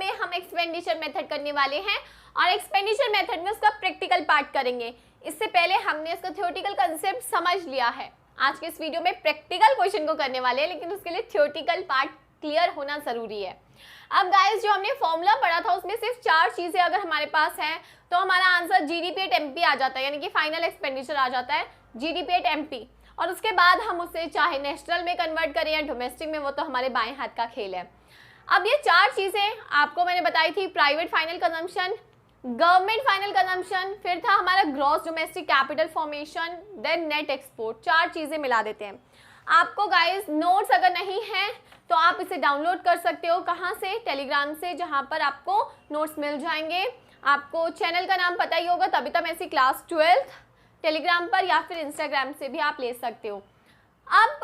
में हम expenditure method करने वाले हैं और एक्सपेंडिचर मेथड में उसका प्रैक्टिकल पार्ट करेंगे। इससे पहले हमने इसका थ्योरेटिकल कंसेप्ट समझ लिया है। आज के इस वीडियो में प्रैक्टिकल क्वेश्चन को करने वाले हैं, लेकिन उसके लिए थ्योरेटिकल पार्ट क्लियर होना जरूरी है। अब गाइस जो हमने फॉर्मूला पढ़ा था उसमें सिर्फ 4 चीजें अगर हमारे पास है तो हमारा आंसर जीडीपी एट एमपी आ जाता है, यानी कि फाइनल एक्सपेंडिचर आ जाता है जीडीपी एट एमपी। और उसके बाद हम उसे चाहे नेशनल में कन्वर्ट करें या डोमेस्टिक में, वो तो हमारे बाएं हाथ का खेल है। अब ये 4 चीजें आपको मैंने बताई थी, private final consumption, government final consumption, फिर था हमारा gross domestic capital formation, then net export. 4 चीजें मिला देते हैं। आपको गाइस नोट्स अगर नहीं है तो आप इसे डाउनलोड कर सकते हो। कहाँ से? टेलीग्राम से, जहाँ पर आपको नोट्स मिल जाएंगे। आपको चैनल का नाम पता ही होगा, तभी मैसी क्लास 12 टेलीग्राम पर, या फिर इंस्टाग्राम से भी आप ले सकते हो। अब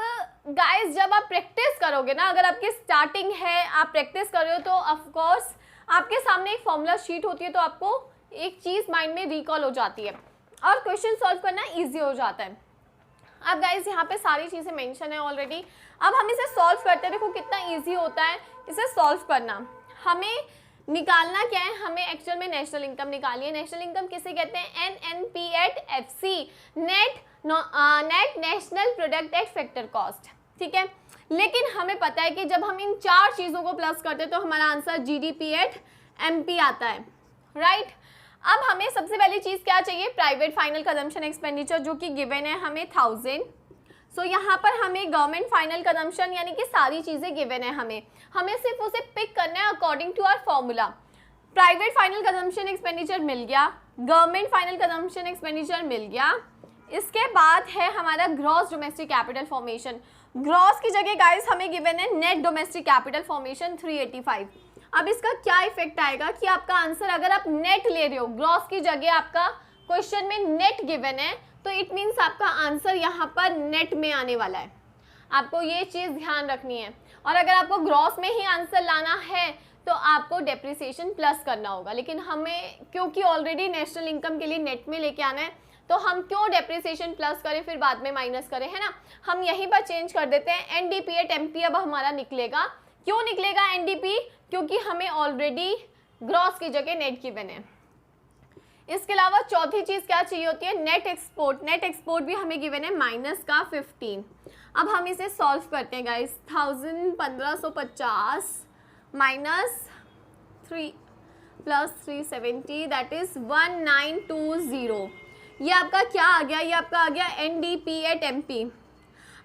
गाइस जब आप प्रैक्टिस करोगे ना, अगर आपकी स्टार्टिंग है, आप प्रैक्टिस कर रहे हो, तो ऑफकोर्स आपके सामने एक फॉर्मूला शीट होती है, तो आपको एक चीज़ माइंड में रिकॉल हो जाती है और क्वेश्चन सॉल्व करना ईजी हो जाता है। अब गाइस यहाँ पे सारी चीज़ें मेंशन है ऑलरेडी। अब हम इसे सॉल्व करते हैं, देखो कितना ईजी होता है इसे सॉल्व करना। हमें निकालना क्या है? हमें एक्चुअल में नेशनल इनकम निकालनी है। नेशनल इनकम किसे कहते हैं? NNP at FC, net national product at factor cost, ठीक है। लेकिन हमें पता है कि जब हम इन 4 चीज़ों को प्लस करते हैं तो हमारा आंसर जीडीपी एट एमपी आता है, राइट। अब हमें सबसे पहली चीज़ क्या चाहिए? प्राइवेट फाइनल कंजम्पशन एक्सपेंडिचर, जो कि गिवन है हमें 1000। सो यहाँ पर हमें गवर्नमेंट फाइनल कंजम्पशन यानी कि सारी चीज़ें गिवन है, हमें सिर्फ उसे पिक करना है according to our formula. Private final consumption expenditure मिल गया, गवर्नमेंट फाइनल कंजम्पशन एक्सपेंडिचर मिल गया। इसके बाद है हमारा gross domestic capital formation. Gross की जगह गाइस हमें गिवन है नेट डोमेस्टिक कैपिटल फॉर्मेशन 385। अब इसका क्या इफेक्ट आएगा कि आपका आंसर, अगर आप नेट ले रहे हो, ग्रॉस की जगह आपका क्वेश्चन में नेट गिवन है, तो इट मीन्स आपका आंसर यहाँ पर नेट में आने वाला है। आपको ये चीज़ ध्यान रखनी है। और अगर आपको ग्रॉस में ही आंसर लाना है तो आपको डेप्रिसिएशन प्लस करना होगा, लेकिन हमें क्योंकि ऑलरेडी नेशनल इनकम के लिए नेट में लेके आना है, तो हम क्यों डेप्रिसिएशन प्लस करें फिर बाद में माइनस करें, है ना। हम यहीं पर चेंज कर देते हैं। एनडीपी एट एमपी अब हमारा निकलेगा। क्यों निकलेगा एनडीपी? क्योंकि हमें ऑलरेडी ग्रॉस की जगह नेट गिवन है। इसके अलावा चौथी चीज़ क्या चाहिए होती है? Net export. नेट एक्सपोर्ट भी हमें गिवन है माइनस का 15। अब हम इसे सॉल्व करते हैं guys. 1550 minus 3 plus 370 that is 1920। ये आपका क्या आ गया? ये आपका आ गया एनडीपी एट एमपी।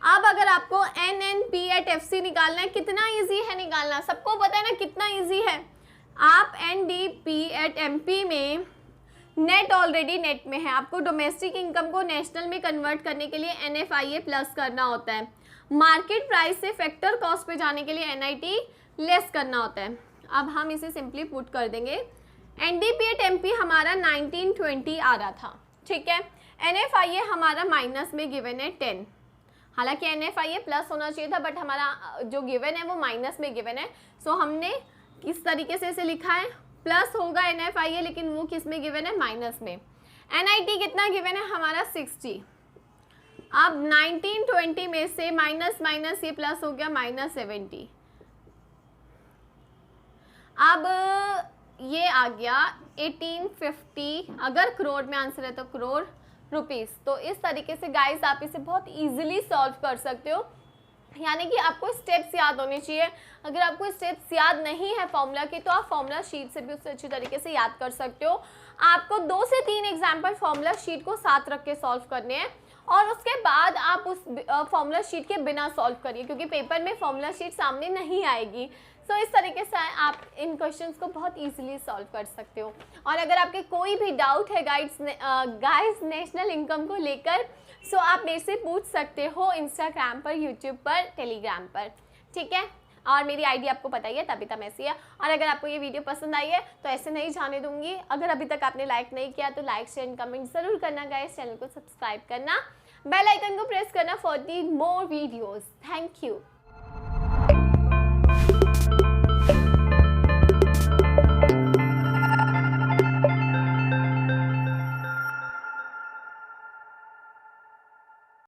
अब अगर आपको एनएनपी एट एफसी निकालना है, कितना इजी है निकालना, सबको पता है ना कितना इजी है। आप एनडीपी एट एमपी में नेट ऑलरेडी नेट में है, आपको डोमेस्टिक इनकम को नेशनल में कन्वर्ट करने के लिए एनएफआईए प्लस करना होता है। मार्केट प्राइस से फैक्टर कॉस्ट पे जाने के लिए एनआईटी लेस करना होता है। अब हम इसे सिंपली पुट कर देंगे। एनडीपी एट एमपी हमारा 1920 आ रहा था, ठीक है। एनएफआईए हमारा माइनस में गिवन है 10। हालांकि एनएफआईए प्लस होना चाहिए था, बट हमारा जो गिवन है वो माइनस में गिवन है। सो हमने किस तरीके से इसे लिखा है? प्लस होगा एनएफआईए, लेकिन वो किस में गिवन है? माइनस में। एनआईटी कितना गिवन है हमारा? 60। अब 1920 में से माइनस माइनस ये प्लस हो गया -70। अब ये आ गया 1850। अगर करोड़ में आंसर है तो करोड़ रुपीस। तो इस तरीके से गाइस आप इसे बहुत इजीली सॉल्व कर सकते हो, यानी कि आपको स्टेप्स याद होने चाहिए। अगर आपको स्टेप्स याद नहीं है फॉर्मूला की, तो आप फॉर्मूला शीट से भी उससे अच्छी तरीके से याद कर सकते हो। आपको 2 से 3 एग्जाम्पल फॉर्मूला शीट को साथ रख के सॉल्व करने हैं, और उसके बाद आप उस फॉर्मूला शीट के बिना सॉल्व करिए, क्योंकि पेपर में फॉर्मूला शीट सामने नहीं आएगी। सो इस तरीके से आप इन क्वेश्चंस को बहुत इजीली सॉल्व कर सकते हो। और अगर आपके कोई भी डाउट है गाइस नेशनल इनकम को लेकर, सो आप मेरे से पूछ सकते हो इंस्टाग्राम पर, यूट्यूब पर, टेलीग्राम पर, ठीक है। और मेरी आईडी आपको पता ही है, तबिता मैसी है। और अगर आपको ये वीडियो पसंद आई है तो ऐसे नहीं जाने दूंगी। अगर अभी तक आपने लाइक नहीं किया तो लाइक शेयर एंड कमेंट ज़रूर करना गाइस। चैनल को सब्सक्राइब करना, बेल आइकन को प्रेस करना for the more videos. Thank you.